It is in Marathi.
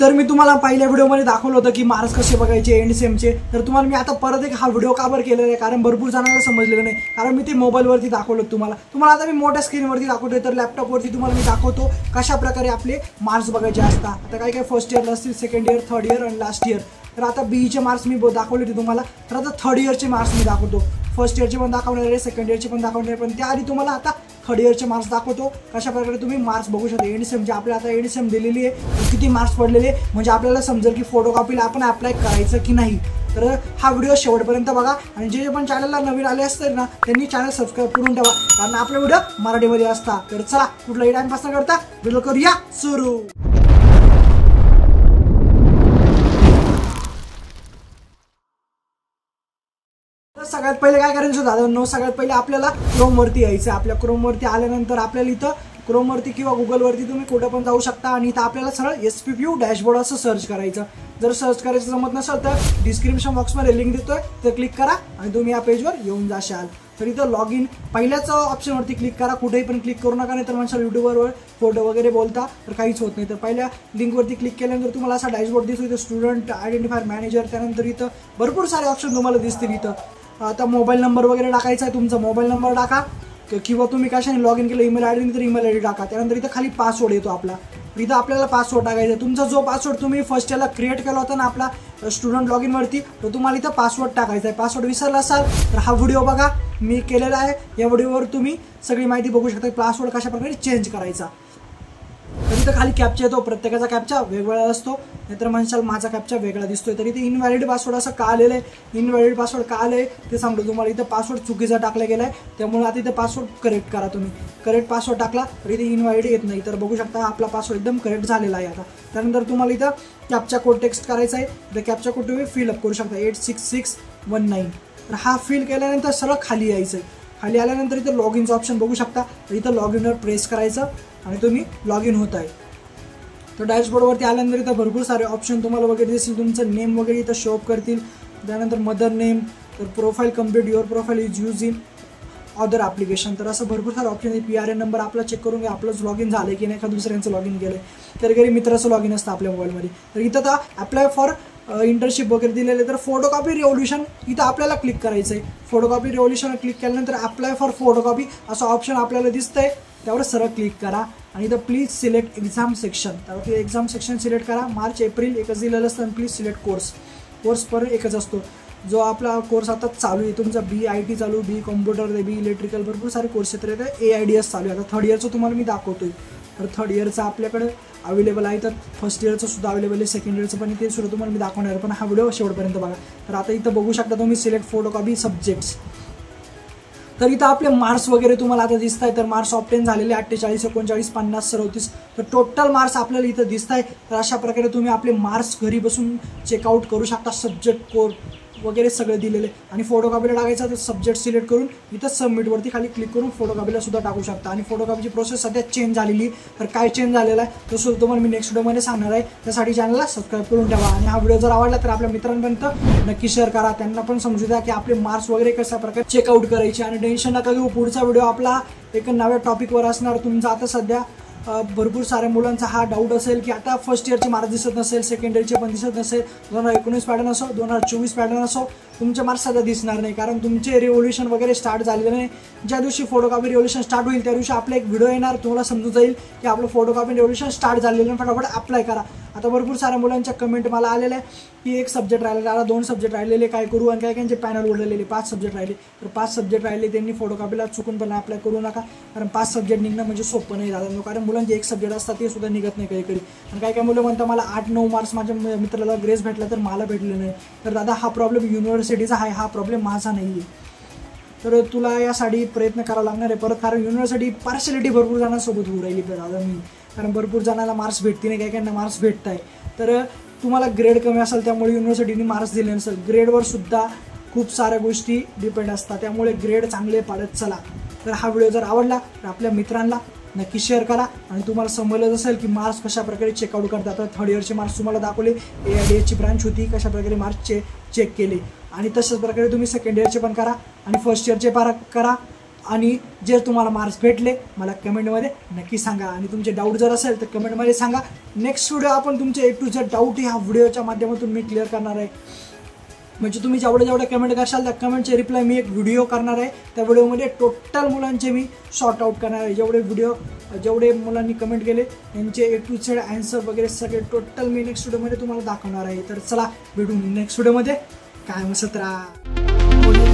तर मी तुम्हाला पहिल्या व्हिडिओमध्ये दाखवलं होतं की मार्क्स कसे बघायचे एंड सेमचे। तर तुम्हाला मी आता परत एक हा व्हिडिओ का बरं केलेला आहे, कारण भरपूर जणांना समजलेलं नाही, कारण मी ते मोबाईलवरती दाखवलं तुम्हाला आता मी मोठ्या स्क्रीनवरती दाखवतोय। तर लॅपटॉपवरती तुम्हाला मी दाखवतो कशा प्रकारे आपले मार्क्स बघायचे असतात। आता काय फर्स्ट इयरला असतील, सेकंड इयर, थर्ड इयर आणि लास्ट इयर। तर आता बीईचे मार्क्स मी दाखवले होते तुम्हाला, तर आता थर्ड इयरचे मार्क्स मी दाखवतो। फर्स्ट इयरचे पण दाखवणार आहे, सेकंड इयरचे पण दाखवणार आहे, पण त्याआधी तुम्हाला आता थर्ड इयरचे मार्क्स दाखवतो कशा प्रकारे तुम्ही मार्क्स बघू शकता। एंड सेम म्हणजे आपल्याला आता एंड सेम दिलेली आहे, किती मार्क्स पडलेले म्हणजे आपल्याला समजेल की फोटोकॉपीला आपण अप्लाय करायचं की नाही। तर हा व्हिडिओ शेवटपर्यंत बघा आणि जे पण चॅनलला नवीन आले असतील ना त्यांनी चॅनल सबस्क्राईब करून ठेवा, कारण आपला व्हिडिओ मराठीमध्ये असतात। तर चला कुठलाही टाइमपास न करता व्हिडिओ करूया सुरू। सगळ्यात पहिले काय करायचं दादा, सगळ्यात पहिले आपल्याला क्रोमवरती यायचं। आपल्या क्रोमवरती आल्यानंतर आपल्याला इथं क्रोमवरती किंवा गुगलवरती तुम्ही कुठं पण जाऊ शकता आणि इथं आपल्याला सरळ SPPU डॅशबोर्ड असं सर्च करायचं। जर सर्च करायचं जमत नसेल तर डिस्क्रिप्शन बॉक्समध्ये लिंक देतोय, तर क्लिक करा आणि तुम्ही या पेजवर येऊन जाशाल। तर इथं लॉग इन पहिल्याच ऑप्शनवरती क्लिक करा, कुठेही पण क्लिक करू नका, नाही तर माणसाला युट्यूबवर फोटो वगैरे बोलता तर काहीच होत नाही। तर पहिल्या लिंकवरती क्लिक केल्यानंतर तुम्हाला असा डॅशबोर्ड दिसतो, इथं स्टुडंट आयडेंटिफायर मॅनेजर, त्यानंतर इथं भरपूर सारे ऑप्शन तुम्हाला दिसतील। इथं आता मोबाईल नंबर वगैरे टाकायचा आहे, तुमचा मोबाईल नंबर टाका किंवा तुम्ही कशाने लॉग इन केलं ईमेल आयडी तर ईमेल आयडी टाका। त्यानंतर इथं खाली पासवर्ड येतो आपला, इथं आपल्याला पासवर्ड टाकायचा। तुमचा जो पासवर्ड तुम्ही फर्स्ट याला क्रिएट केला होता ना आपला स्टुडंट लॉग इनवरती, तर तुम्हाला इथं पासवर्ड टाकायचा आहे। पासवर्ड विसरला असाल तर हा व्हिडिओ बघा, मी केलेला आहे। या व्हिडिओवर तुम्ही सगळी माहिती बघू शकता पासवर्ड कशा प्रकारे चेंज करायचा। तर इथं खाली कॅप्चा येतो, प्रत्येकाचा कॅप्चा वेगवेगळा असतो, नाहीतर म्हणशाल माझा कॅप्चा वेगळा दिसतोय। तर इथे इनव्हॅलिड पासवर्ड असं का आलेलं आहे, इनव्हॅलिड पासवर्ड का आलंय ते सांगतो तुम्हाला। इथं पासवर्ड चुकीचा टाकला गेलाय, त्यामुळे आता इथं पासवर्ड करेक्ट करा तुम्ही। करेक्ट पासवर्ड टाकला तर इथे इनव्हॅलिड येत नाही। तर बघू शकता आपला पासवर्ड एकदम करेक्ट झालेला आहे आता। त्यानंतर तुम्हाला इथं कॅप्चा कोड टेक्स्ट करायचा आहे, तर कॅप्चा कोड तुम्ही फिलअप करू शकता 86619। तर हा फिल केल्यानंतर सरळ खाली यायचं आहे। खाली आल्यानंतर इथं लॉग इनचं ऑप्शन बघू शकता, तर इथं लॉग इनवर प्रेस करायचं आणि तुम्ही लॉग इन होत आहे। तर डॅशबोर्डवरती आल्यानंतर इथं भरपूर सारे ऑप्शन तुम्हाला वगैरे दिसतील, तुमचं नेम वगैरे इथं शो अप करतील। त्यानंतर मदर नेम, तर profile complete, your profile is use in other application, तर असं भरपूर सारे ऑप्शन आहे। PRN नंबर आपला चेक करून घ्या, आपलंच लॉग इन झालं की नाही, का दुसऱ्यांचं लॉग इन केलं आहे, तर घरी मित्राचं लॉग इन असतं आपल्या मोबाईलमध्ये। तर इथं आता अप्लाय फॉर इंटर्नशिप वगैरे दिलेले, तर फोटोकॉपी रिव्होल्यूशन इथं आपल्याला क्लिक करायचं आहे। फोटोकॉपी रिव्होल्यूशन क्लिक केल्यानंतर अप्लाय फॉर फोटोकॉपी असं ऑप्शन आपल्याला दिसतंय, त्यावर सरळ क्लिक करा आणि इथं प्लीज सिलेक्ट एक्झाम सेक्शन, त्यावर एक्झाम सेक्शन सिलेक्ट करा। मार्च एप्रिल एकच दिलेलं असतं, प्लीज सिलेक्ट कोर्स पर एकच असतो। जो आपला कोर्स आता चालू आहे तुमचा BIT चालू, बी कॉम्प्युटर, बी इलेक्ट्रिकल, भरपूर सारे कोर्स आहेत। तर AIDS चालू आहे। आता थर्ड इयरचं तुम्हाला मी दाखवतोय, तर थर्ड इयरचं आपल्याकडे अवेलेबल आहे, तर फर्स्ट इयरचं सुद्धा अवेलेबल आहे, सेकंड इयरचं पण ते सुद्धा तुम्हाला मी दाखवणार आहे, पण हा व्हिडिओ शेवटपर्यंत बघा। तर आता इथं बघू शकता तुम्ही सिलेक्ट फोटोकॉपी सब्जेक्ट्स, तर इथं आपले मार्क्स वगैरे तुम्हाला आता दिसत आहे। तर मार्क्स ऑप्टेन झालेले 48, 39, 50, 37, तर टोटल मार्क्स आपल्याला इथं दिसत आहे। तर अशा प्रकारे तुम्ही आपले मार्क्स घरी बसून चेकआउट करू शकता, सब्जेक्ट कोड वगैरे सगळे दिलेले। आणि फोटोकॉपीला टाकायचं तर सब्जेक्ट सिलेक्ट करून इथं सबमिटवरती खाली क्लिक करून फोटोकॉपीला सुद्धा टाकू शकता। आणि फोटोकॉपीची प्रोसेस सध्या चेंज झालेली, तर काय चेंज झालेलं आहे तो सुद्धा तुम्हाला मी नेक्स्ट व्हिडिओमध्ये सांगणार आहे। त्यासाठी चॅनलला सबस्क्राईब करून ठेवा आणि हा व्हिडिओ जर आवडला तर आपल्या मित्रांपर्यंत नक्की शेअर करा, त्यांना पण समजू द्या की आपले मार्क्स वगैरे कशा प्रकारे चेकआउट करायचे। आणि टेन्शन नका घेऊ, पुढचा व्हिडिओ आपला एक नव्या टॉपिकवर असणार। तुमचा आता सध्या भरपूर साऱ्या मुलांचा हा डाऊट असेल की आता फर्स्ट इयरचे मार्क्स दिसत नसेल, सेकंड इयरचे पण दिसत नसेल, 2019 पॅटर्न असो 2024 पॅटर्न असो, तुमचे मार्क्स सध्या दिसणार नाही, कारण तुमचे रिव्होल्यूशन वगैरे स्टार्ट झालेलं नाही। ज्या दिवशी फोटोकॉपी रिव्होल्यूशन स्टार्ट होईल त्या दिवशी आपला एक व्हिडिओ येणार, तुम्हाला समजून जाईल की आपलं फोटोकॉपी रिव्होल्यूशन स्टार्ट झालेलं आहे, फटाफट अप्लाय करा। आता भरपूर साऱ्या मुलांच्या कमेंट मला आलेल्या आहे की एक सब्जेक्ट राहिलेला, आता 2 सब्जेक्ट राहिलेले, काय करू, आणि काय काहींचे पॅनल उडलेले 5 सब्जेक्ट राहिले, तर 5 सब्जेक्ट राहिले त्यांनी फोटोकॉपीला चुकून पण अप्लाय करू नका, कारण 5 सब्जेक्ट निघणं म्हणजे सोपं नाही दादा, कारण मुलांचे एक सब्जेक्ट असतात ते सुद्धा निघत नाही कधी। आणि काय मुलं म्हणतात मला 8-9 मार्क्स माझ्या मित्राला ग्रेस भेटला तर मला भेटले नाही, तर दादा हा प्रॉब्लेम युनिव्हर्सिटीचा आहे, हा प्रॉब्लेम माझा नाही आहे। तर तुला यासाठी प्रयत्न करावा लागणार आहे परत, कारण युनिव्हर्सिटी पार्शलिटी भरपूर जणांसोबत होऊ राहिली दादा मी, कारण भरपूर जणांना मार्क्स भेटते नाही, काही मार्क्स भेटत आहे। तर तुम्हाला ग्रेड कमी असेल त्यामुळे युनिव्हर्सिटीने मार्क्स दिले नसेल, ग्रेडवर सुद्धा खूप साऱ्या गोष्टी डिपेंड असतात, त्यामुळे ग्रेड चांगले पाडत चला। तर हा व्हिडिओ जर आवडला तर आपल्या मित्रांना नक्की शेअर करा आणि तुम्हाला समजलं असेल की मार्क्स कशा प्रकारे चेकआउट करतात। तर थर्ड इयरचे मार्क्स तुम्हाला दाखवले, AIDSची ब्रांच होती, कशा प्रकारे मार्क्स चेक केले, आणि तशाच प्रकारे तुम्ही सेकंड इयरचे पण करा आणि फर्स्ट इयरचे पण करा। आणि जर तुम्हाला मार्क्स भेटले मला कमेंटमध्ये नक्की सांगा आणि तुमचे डाऊट जर असेल तर कमेंटमध्ये सांगा. नेक्स्ट व्हिडिओ आपण तुमचे A to Z डाऊट ह्या व्हिडिओच्या माध्यमातून मी क्लिअर करणार आहे. म्हणजे तुम्ही जेवढे कमेंट करशाल त्या कमेंटचे रिप्लाय मी एक व्हिडिओ करणार आहे. त्या व्हिडिओमध्ये टोटल मुलांचे मी सॉर्ट आउट करणार आहे. जेवढे मुलांनी कमेंट केले त्यांचे A to Z आन्सर वगैरे सगळे टोटल मी नेक्स्ट व्हिडिओमध्ये तुम्हाला दाखवणार आहे. तर चला भेटू नेक्स्ट व्हिडिओमध्ये. काय मस्त राहा.